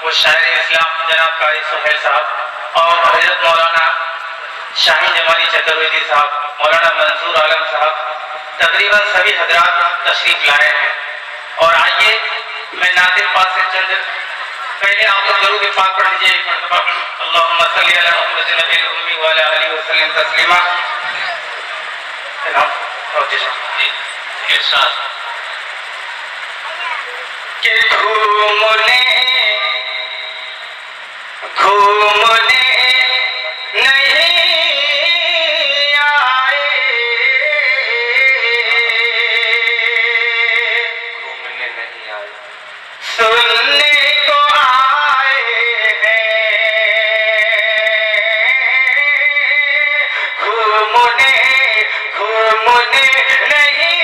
وہ شاعر اسلام جناب قاری سہیل صاحب اور حضرت مولانا شاہین جمالی چترویدی صاحب، مولانا منصور عالم صاحب، تقریباً سبھی حضرات تشریف لائے ہیں۔ اور آئیے میں ناظر پاک سے چند پہلے آپ لوگ درود پاک پڑھ لیجیے ایک مرتبہ، اللہم صلی علی محمد نبی الامی وعلی آلہ وسلم تسلیما۔ کہ گھومنے نہیں آئے، گھومنے نہیں آئے، سننے کو آئے ہیں، گھومنے نہیں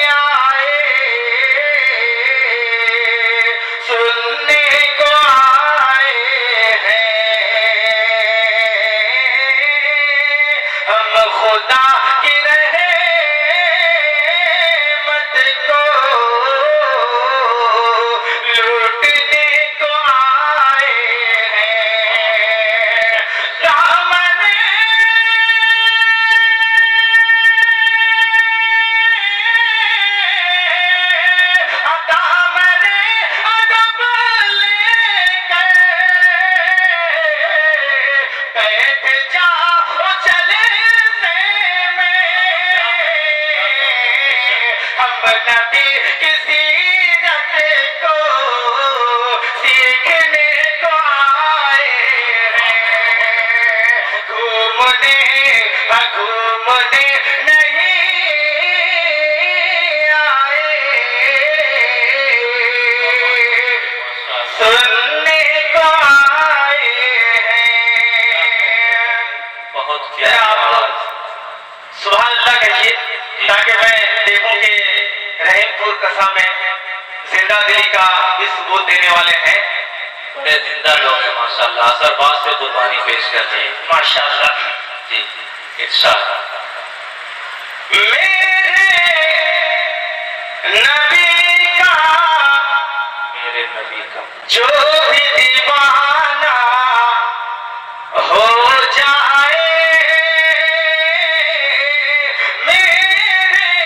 آئے، سننے کو آئے ہیں، ہم خدا کی رحمت کو لوٹنے کو آئے ہیں، دامن ادب لے کر بیٹھ جاؤ جلسے میں، ہم نبی کی سیرت کو سیکھنے کو آئے ہیں، گھومنے نہیں آئے، سننے کو آئے ہیں۔ بہت ذرا پیاری آپ لوگ آواز۔ سبحان اللہ کہیے تاکہ میں دیکھوں کہ رحیم پور قصہ میں زندہ دلی کا بھی ثبوت دینے والے ہیں۔ بڑے زندہ لوگ ہیں ماشاءاللہ، اثر باز سے قربانی پیش کرتے ہیں۔ ماشاءاللہ۔ جی ارشاد۔ میرے نبی کا میرے نبی کا جو